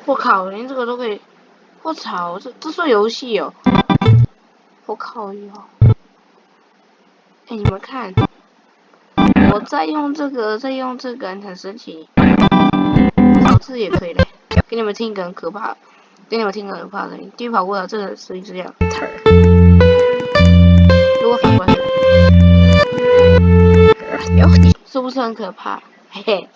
我靠，连这个都可以！我操，这算游戏哦！我靠哟！哎，你们看，我再用这个，很神奇。我操，这也可以嘞！给你们听一个很可怕，给你们听个很可怕的声音。第一跑过来，这个声音是这样。如果反过来，是不是很可怕？嘿嘿。